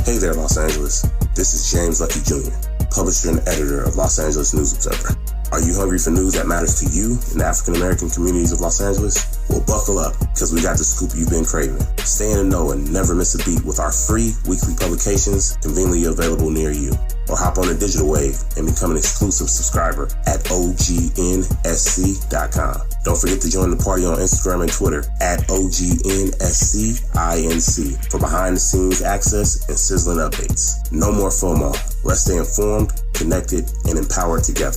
Hey there, Los Angeles. This is James Lucky Jr., publisher and editor of Los Angeles News Observer. Are you hungry for news that matters to you in the African American communities of Los Angeles? Well, buckle up, because we got the scoop you've been craving. Stay in the know and never miss a beat with our free weekly publications conveniently available near you. Or hop on the digital wave and become an exclusive subscriber at OGNSC.com. Don't forget to join the party on Instagram and Twitter at OGNSCINC for behind-the-scenes access and sizzling updates. No more FOMO. Let's stay informed, connected, and empowered together.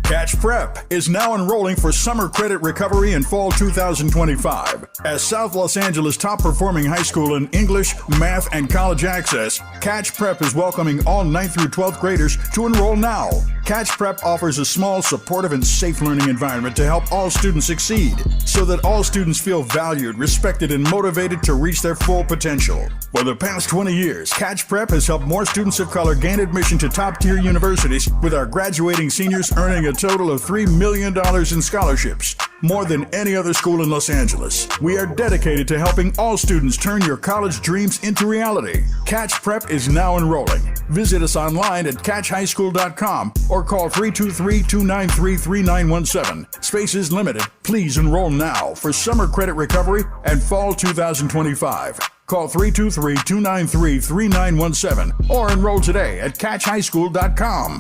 Catch Prep is now enrolling for summer credit recovery in fall 2025. As South Los Angeles' top-performing high school in English, math, and college access, Catch Prep is welcoming all 9th through 12th graders to enroll now. Catch Prep offers a small, supportive, and safe learning environment to help all students succeed, so that all students feel valued, respected, and motivated to reach their full potential. For the past 20 years, Catch Prep has helped more students of color gain admission to top-tier universities, with our graduating seniors earning a total of $3 million in scholarships, more than any other school in Los Angeles. We are dedicated to helping all students turn your college dreams into reality. Catch Prep is now enrolling. Visit us online at catchhighschool.com or call 323-293-3917. Space is limited. Please enroll now for summer credit recovery and fall 2025. Call 323-293-3917 or enroll today at catchhighschool.com.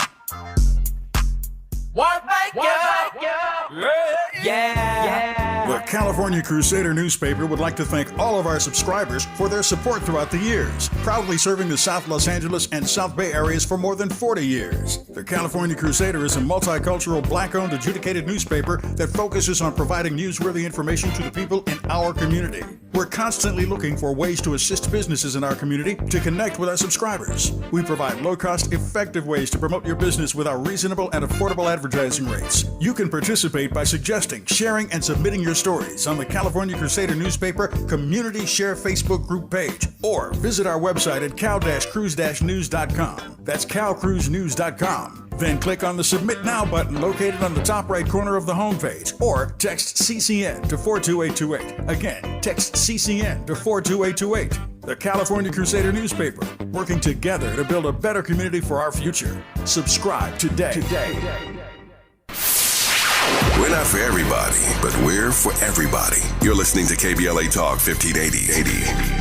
Yeah. With California Crusader newspaper would like to thank all of our subscribers for their support throughout the years, proudly serving the South Los Angeles and South Bay areas for more than 40 years. The California Crusader is a multicultural, black-owned, adjudicated newspaper that focuses on providing newsworthy information to the people in our community. We're constantly looking for ways to assist businesses in our community to connect with our subscribers. We provide low-cost, effective ways to promote your business with our reasonable and affordable advertising rates. You can participate by suggesting, sharing, and submitting your stories on the California Crusader newspaper Community Share Facebook group page, or visit our website at cal-cruise-news.com. That's calcruisenews.com. Then click on the Submit Now button located on the top right corner of the homepage, or text CCN to 42828. Again, text CCN to 42828. The California Crusader newspaper, working together to build a better community for our future. Subscribe today. We're not for everybody, but we're for everybody. You're listening to KBLA Talk 1580.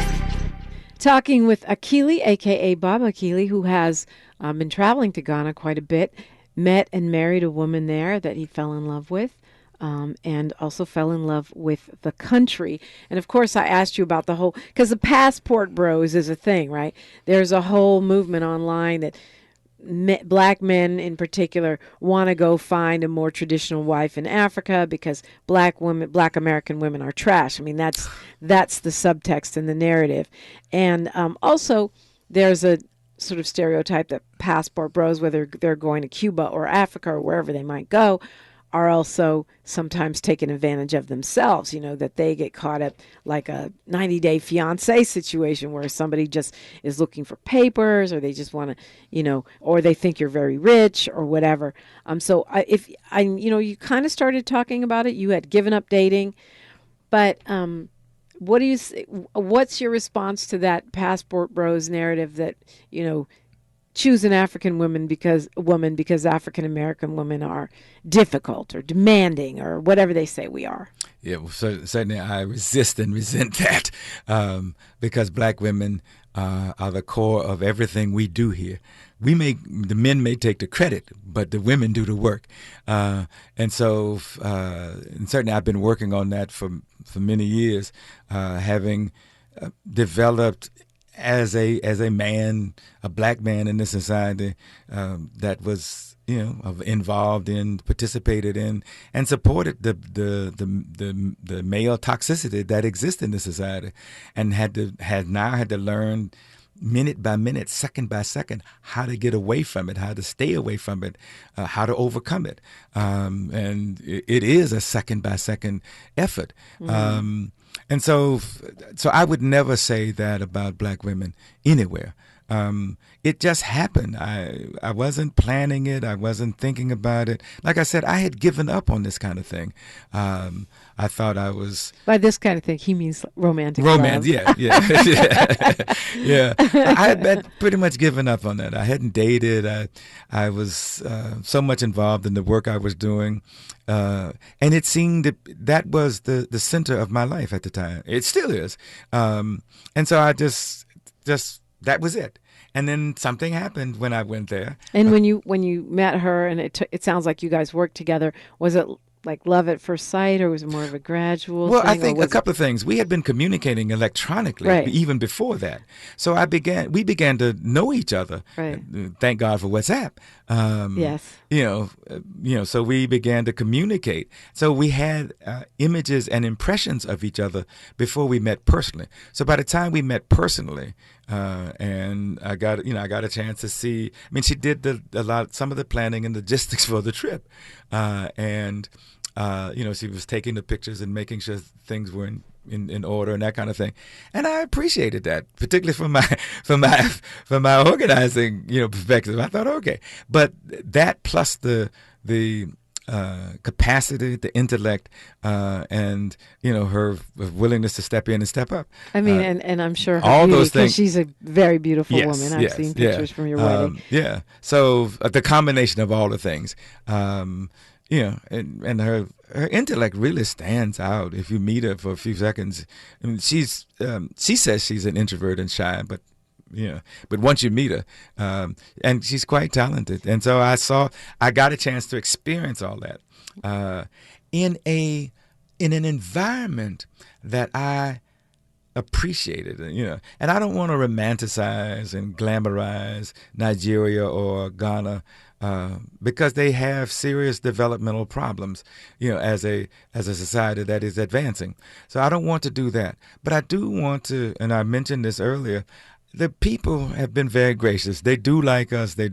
Talking with Akili, a.k.a. Bob Akili, who has been traveling to Ghana quite a bit, met and married a woman there that he fell in love with, and also fell in love with the country. And, of course, I asked you about the whole, because the passport bros is a thing, right? There's a whole movement online that black men in particular want to go find a more traditional wife in Africa because black American women are trash. I mean, that's the subtext in the narrative. And also there's a sort of stereotype that passport bros, whether they're going to Cuba or Africa or wherever they might go, are also sometimes taking advantage of themselves, that they get caught up like a 90-day fiancé situation where somebody just is looking for papers, or they just want to, or they think you're very rich or whatever. So you kind of started talking about it. You had given up dating, but what's your response to that passport bros narrative that, choose an African woman because African American women are difficult or demanding or whatever they say we are? Yeah, well, certainly I resist and resent that because black women are the core of everything we do here. The men may take the credit, but the women do the work, and certainly I've been working on that for many years, having developed as a man, a black man in this society that was involved in, participated in, and supported the male toxicity that exists in this society, and had to learn minute by minute, second by second, how to get away from it, how to stay away from it, how to overcome it, and it is a second by second effort. Mm-hmm. And so I would never say that about black women anywhere. It just happened. I wasn't planning it. I wasn't thinking about it. Like I said, I had given up on this kind of thing. I thought I was... By this kind of thing, he means romantic romance, love. Yeah. Yeah. I had pretty much given up on that. I hadn't dated. I was so much involved in the work I was doing. And it seemed that was the center of my life at the time. It still is. And so I just that was it. And then something happened when I went there. And when you met her, and it sounds like you guys worked together, was it like love at first sight, or was it more of a gradual thing? Well, I think a couple of things. We had been communicating electronically even before that. So we began to know each other. Right. Thank God for WhatsApp. Yes. So we began to communicate. So we had images and impressions of each other before we met personally. So by the time we met personally, and I got a chance to see. I mean, she did some of the planning and logistics for the trip, and she was taking the pictures and making sure things were in order and that kind of thing. And I appreciated that, particularly from my organizing perspective. I thought, okay, but that plus the capacity, the intellect, and her willingness to step in and step up. I mean, and I'm sure all those things. She's a very beautiful woman. I've seen pictures from your wedding. So the combination of all the things, and her intellect really stands out if you meet her for a few seconds. I mean, she says she's an introvert and shy, but once you meet her, and she's quite talented. And so I got a chance to experience all that in a in an environment that I appreciated, and I don't want to romanticize and glamorize Nigeria or Ghana because they have serious developmental problems, as a society that is advancing. So I don't want to do that, but I do want to, and I mentioned this earlier. The people have been very gracious. They do like us. They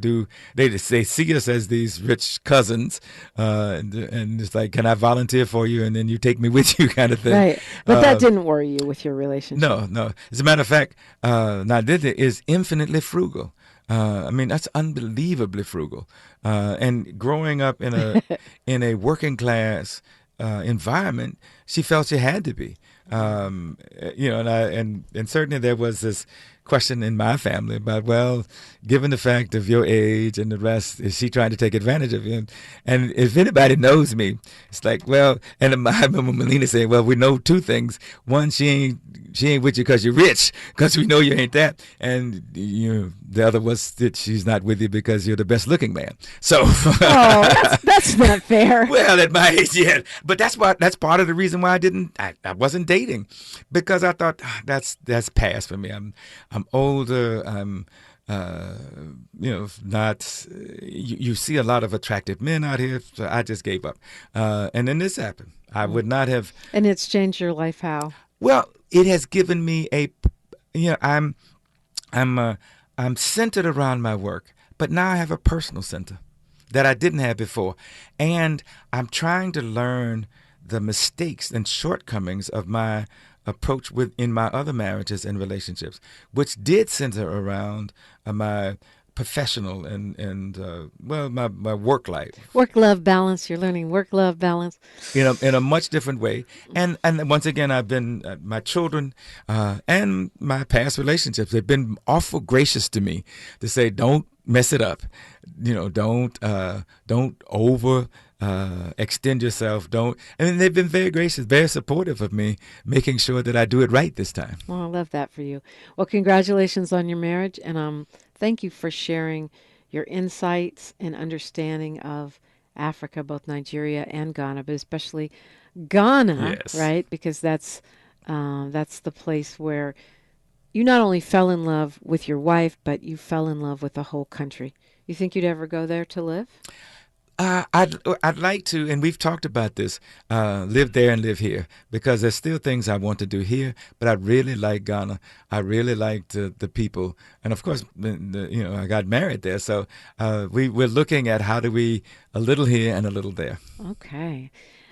see us as these rich cousins, and it's like, can I volunteer for you, and then you take me with you, kind of thing. Right, but that didn't worry you with your relationship. No. As a matter of fact, Naditha is infinitely frugal. That's unbelievably frugal. And growing up in a working class environment, she felt she had to be. And certainly there was this question in my family about, well, given the fact of your age and the rest, is she trying to take advantage of you? And if anybody knows me, it's like, well, and I remember Melina saying, well, we know two things. One, she ain't with you because you're rich, because we know you ain't that. And the other was that she's not with you because you're the best looking man. So that's not fair. Well, at my age, yeah. But that's part of the reason why I wasn't dating, because I thought that's past for me. I'm older. I'm not. You see a lot of attractive men out here, so I just gave up. And then this happened. I would not have. And it's changed your life how? Well, it has given me I'm centered around my work, but now I have a personal center that I didn't have before, and I'm trying to learn the mistakes and shortcomings of my approach in my other marriages and relationships, which did center around my professional and my work life. Work-love balance. You're learning work-love balance. In a much different way. And once again, I've been, my children and my past relationships, they've been awful gracious to me to say, don't mess it up. Don't over extend yourself. They've been very gracious, very supportive of me, making sure that I do it right this time. Well, I love that for you. Well, congratulations on your marriage, and thank you for sharing your insights and understanding of Africa, both Nigeria and Ghana, but especially Ghana, yes. Right? Because that's the place where you not only fell in love with your wife, but you fell in love with the whole country. You think you'd ever go there to live? I'd like to, and we've talked about this, live there and live here, because there's still things I want to do here, but I really like Ghana. I really like the people. And of course, I got married there. So we're looking at how do we, a little here and a little there. Okay.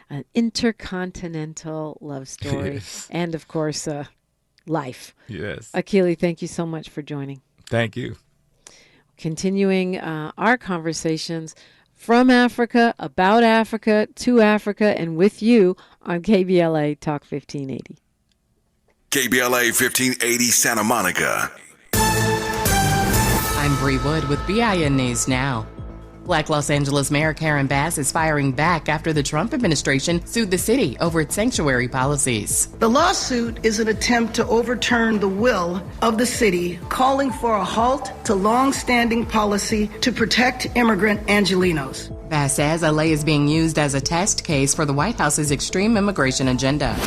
An intercontinental love story. Yes. And of course, life. Yes. Akili, thank you so much for joining. Thank you. Continuing our conversations from Africa, about Africa, to Africa, and with you on KBLA Talk 1580. KBLA 1580 Santa Monica. I'm Bree Wood with BIN News Now. Black Los Angeles Mayor Karen Bass is firing back after the Trump administration sued the city over its sanctuary policies. The lawsuit is an attempt to overturn the will of the city, calling for a halt to long-standing policy to protect immigrant Angelenos. Bass says LA is being used as a test case for the White House's extreme immigration agenda.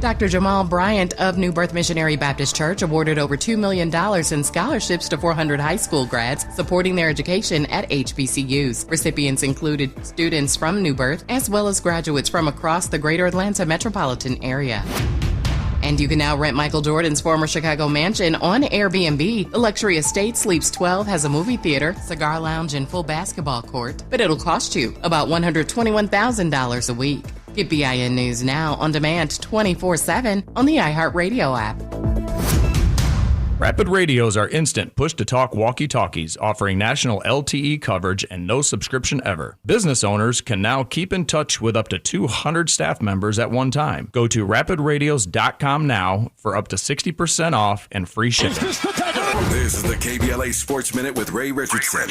Dr. Jamal Bryant of New Birth Missionary Baptist Church awarded over $2 million in scholarships to 400 high school grads supporting their education at HBCUs. Recipients included students from New Birth as well as graduates from across the greater Atlanta metropolitan area. And you can now rent Michael Jordan's former Chicago mansion on Airbnb. The luxury estate Sleeps 12 has a movie theater, cigar lounge, and full basketball court, but it'll cost you about $121,000 a week. Get BIN News Now on demand 24/7 on the iHeartRadio app. Rapid Radios are instant push-to-talk walkie-talkies offering national LTE coverage and no subscription ever. Business owners can now keep in touch with up to 200 staff members at one time. Go to rapidradios.com now for up to 60% off and free shipping. This is the KBLA Sports Minute with Ray Richardson.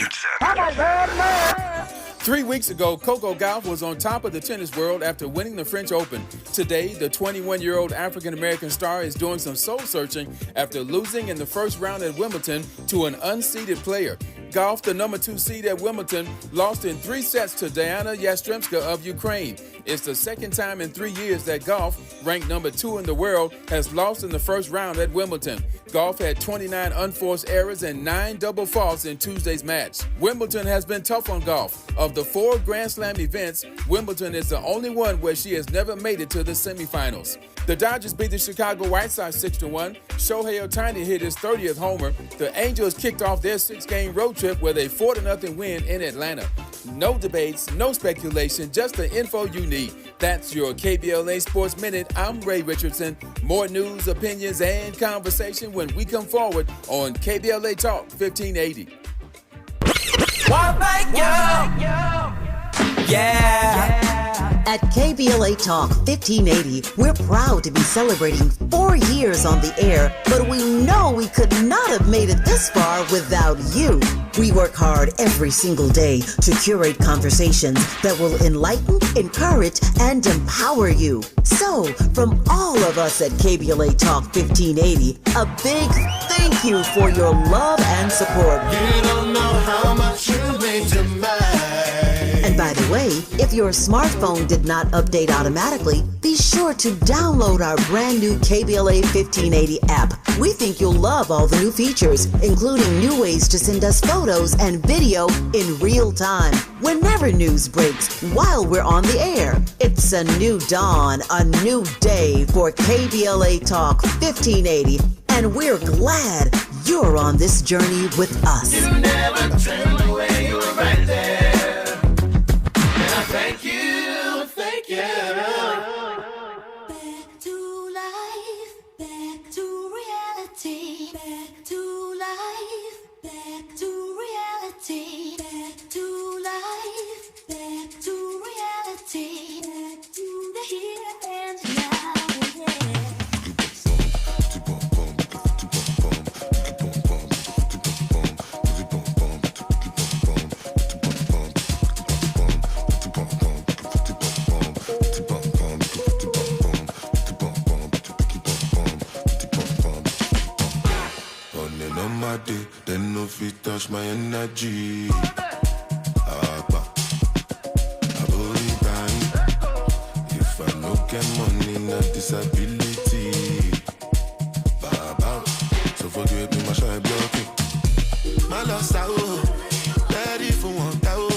3 weeks ago, Coco Gauff was on top of the tennis world after winning the French Open. Today, the 21-year-old African-American star is doing some soul-searching after losing in the first round at Wimbledon to an unseeded player. Golf, the number 2 seed at Wimbledon, lost in 3 sets to Diana Yastremska of Ukraine. It's the second time in 3 years that Golf, ranked number 2 in the world, has lost in the first round at Wimbledon. Golf had 29 unforced errors and 9 double faults in Tuesday's match. Wimbledon has been tough on Golf. Of the 4 Grand Slam events, Wimbledon is the only one where she has never made it to the semifinals. The Dodgers beat the Chicago White Sox 6-1. Shohei Ohtani hit his 30th homer. The Angels kicked off their 6-game road trip with a 4-0 win in Atlanta. No debates, no speculation, just the info you need. That's your KBLA Sports Minute. I'm Ray Richardson. More news, opinions, and conversation when we come forward on KBLA Talk 1580. At KBLA Talk 1580, we're proud to be celebrating 4 years on the air, but we know we could not have made it this far without you. We work hard every single day to curate conversations that will enlighten, encourage, and empower you. So, from all of us at KBLA Talk 1580, a big thank you for your love and support. You don't know how much you mean to me. And by the way, if your smartphone did not update automatically, be sure to download our brand new KBLA 1580 app. We think you'll love all the new features, including new ways to send us photos and video in real time, whenever news breaks, while we're on the air. It's a new dawn, a new day for KBLA Talk 1580, and we're glad you're on this journey with us. You never turned away, you were right there. Thank you, thank you. Back to life, back to reality. Back to life, back to reality. Back to life, back to reality. Back to the here and now. Then no fit touch my energy. If I no get money, not disability. So forget me, my shy blocking. My lost out.